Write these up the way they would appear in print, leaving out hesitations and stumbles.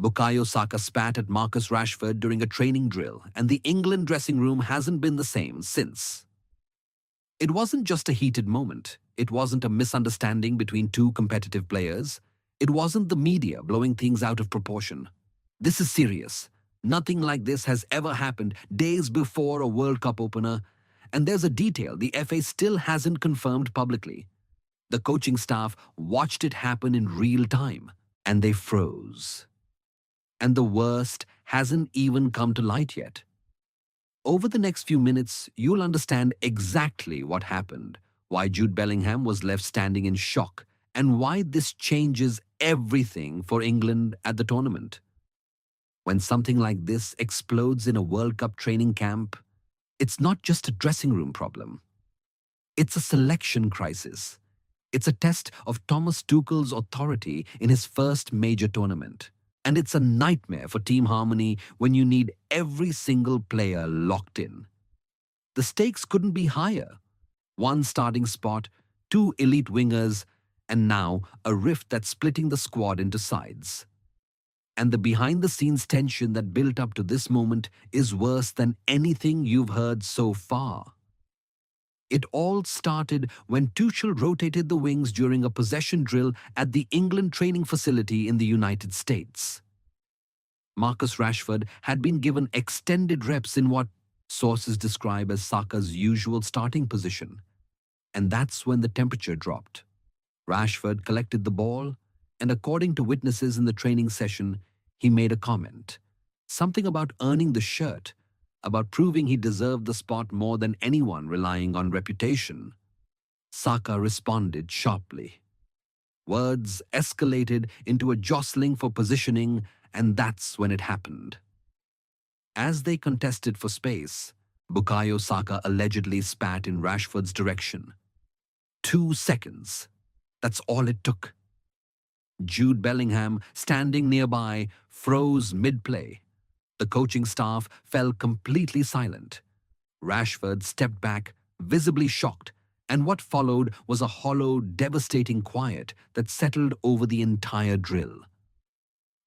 Bukayo Saka spat at Marcus Rashford during a training drill, and the England dressing room hasn't been the same since. It wasn't just a heated moment. It wasn't a misunderstanding between two competitive players. It wasn't the media blowing things out of proportion. This is serious. Nothing like this has ever happened days before a World Cup opener, and there's a detail the FA still hasn't confirmed publicly. The coaching staff watched it happen in real time, and they froze. And the worst hasn't even come to light yet. Over the next few minutes, you'll understand exactly what happened, why Jude Bellingham was left standing in shock, and why this changes everything for England at the tournament. When something like this explodes in a World Cup training camp, it's not just a dressing room problem. It's a selection crisis. It's a test of Thomas Tuchel's authority in his first major tournament. And it's a nightmare for team harmony when you need every single player locked in. The stakes couldn't be higher. One starting spot, two elite wingers, and now a rift that's splitting the squad into sides. And the behind-the-scenes tension that built up to this moment is worse than anything you've heard so far. It all started when Tuchel rotated the wings during a possession drill at the England training facility in the United States. Marcus Rashford had been given extended reps in what sources describe as Saka's usual starting position. And that's when the temperature dropped. Rashford collected the ball, and according to witnesses in the training session, he made a comment. Something about earning the shirt, about proving he deserved the spot more than anyone relying on reputation. Saka responded sharply. Words escalated into a jostling for positioning, and that's when it happened. As they contested for space, Bukayo Saka allegedly spat in Rashford's direction. 2 seconds. That's all it took. Jude Bellingham, standing nearby, froze mid-play. The coaching staff fell completely silent. Rashford stepped back, visibly shocked, and what followed was a hollow, devastating quiet that settled over the entire drill.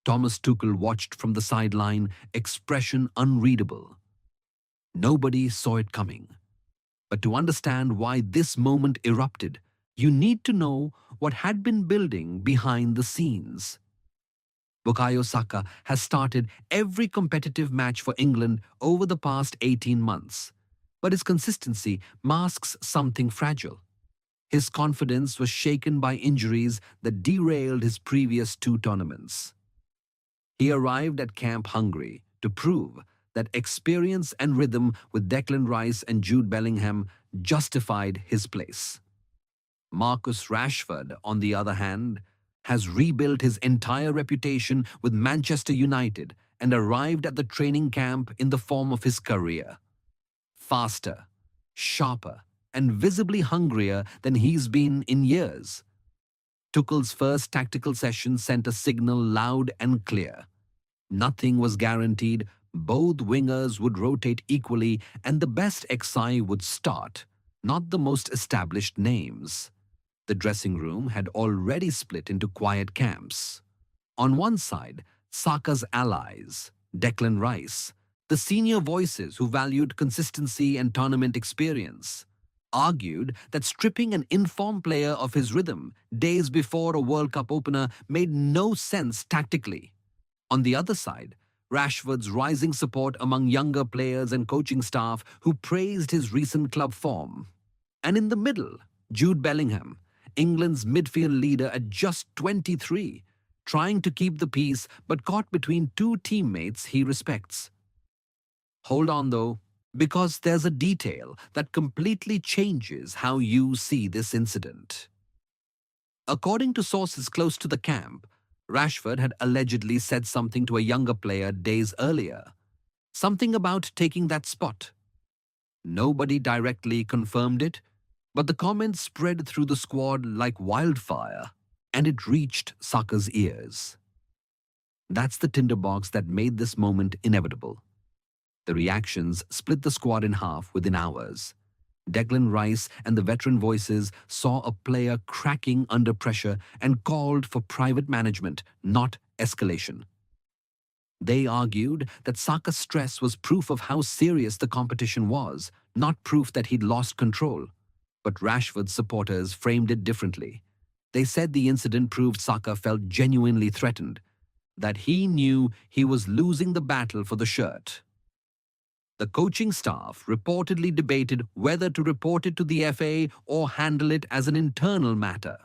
Thomas Tuchel watched from the sideline, expression unreadable. Nobody saw it coming. But to understand why this moment erupted, you need to know what had been building behind the scenes. Bukayo Saka has started every competitive match for England over the past 18 months, but his consistency masks something fragile. His confidence was shaken by injuries that derailed his previous 2 tournaments. He arrived at camp hungry to prove that experience and rhythm with Declan Rice and Jude Bellingham justified his place. Marcus Rashford, on the other hand, has rebuilt his entire reputation with Manchester United and arrived at the training camp in the form of his career. Faster, sharper, and visibly hungrier than he's been in years. Tuchel's first tactical session sent a signal loud and clear. Nothing was guaranteed, both wingers would rotate equally, and the best XI would start, not the most established names. The dressing room had already split into quiet camps. On one side, Saka's allies, Declan Rice, the senior voices who valued consistency and tournament experience, argued that stripping an informed player of his rhythm days before a World Cup opener made no sense tactically. On the other side, Rashford's rising support among younger players and coaching staff who praised his recent club form. And in the middle, Jude Bellingham, England's midfield leader at just 23, trying to keep the peace but caught between 2 teammates he respects. Hold on though, because there's a detail that completely changes how you see this incident. According to sources close to the camp, Rashford had allegedly said something to a younger player days earlier. Something about taking that spot. Nobody directly confirmed it, but the comments spread through the squad like wildfire, and it reached Saka's ears. That's the tinderbox that made this moment inevitable. The reactions split the squad in half within hours. Declan Rice and the veteran voices saw a player cracking under pressure and called for private management, not escalation. They argued that Saka's stress was proof of how serious the competition was, not proof that he'd lost control. But Rashford's supporters framed it differently. They said the incident proved Saka felt genuinely threatened, that he knew he was losing the battle for the shirt. The coaching staff reportedly debated whether to report it to the FA or handle it as an internal matter.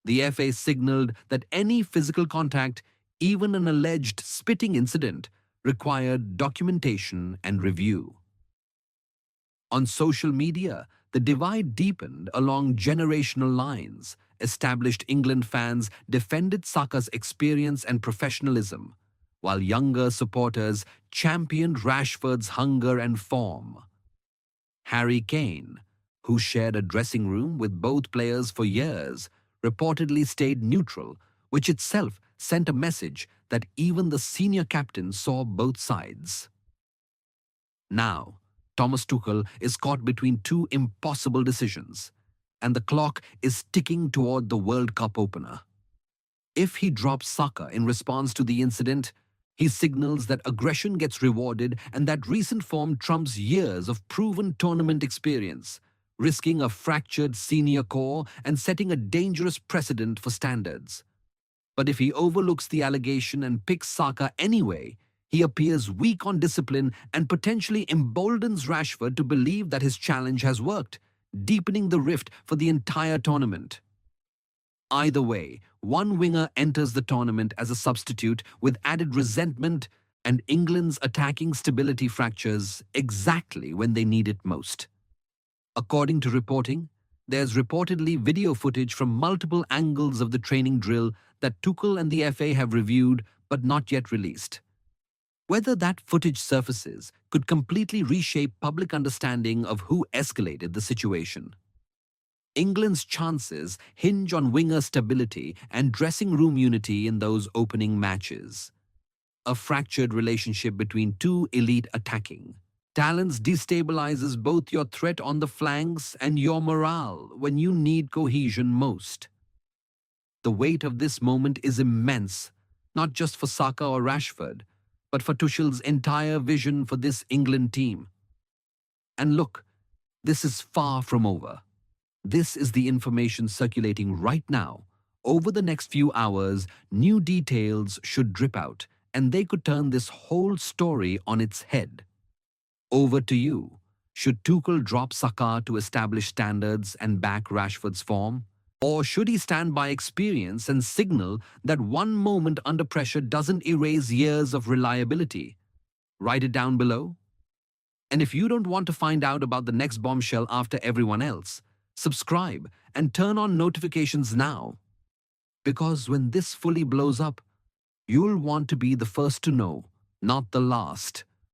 The FA signaled that any physical contact, even an alleged spitting incident, required documentation and review. On social media, the divide deepened along generational lines. Established England fans defended Saka's experience and professionalism, while younger supporters championed Rashford's hunger and form. Harry Kane, who shared a dressing room with both players for years, reportedly stayed neutral, which itself sent a message that even the senior captain saw both sides. Now, Thomas Tuchel is caught between two impossible decisions, and the clock is ticking toward the World Cup opener. If he drops Saka in response to the incident, he signals that aggression gets rewarded and that recent form trumps years of proven tournament experience, risking a fractured senior core and setting a dangerous precedent for standards. But if he overlooks the allegation and picks Saka anyway, he appears weak on discipline and potentially emboldens Rashford to believe that his challenge has worked, deepening the rift for the entire tournament. Either way, one winger enters the tournament as a substitute with added resentment, and England's attacking stability fractures exactly when they need it most. According to reporting, there's reportedly video footage from multiple angles of the training drill that Tuchel and the FA have reviewed but not yet released. Whether that footage surfaces could completely reshape public understanding of who escalated the situation. England's chances hinge on winger stability and dressing room unity in those opening matches. A fractured relationship between two elite attacking talents destabilizes both your threat on the flanks and your morale when you need cohesion most. The weight of this moment is immense, not just for Saka or Rashford, but for Tuchel's entire vision for this England team. And look, this is far from over. This is the information circulating right now. Over the next few hours, new details should drip out, and they could turn this whole story on its head. Over to you. Should Tuchel drop Saka to establish standards and back Rashford's form? Or should he stand by experience and signal that one moment under pressure doesn't erase years of reliability? Write it down below. And if you don't want to find out about the next bombshell after everyone else, subscribe and turn on notifications now. Because when this fully blows up, you'll want to be the first to know, not the last.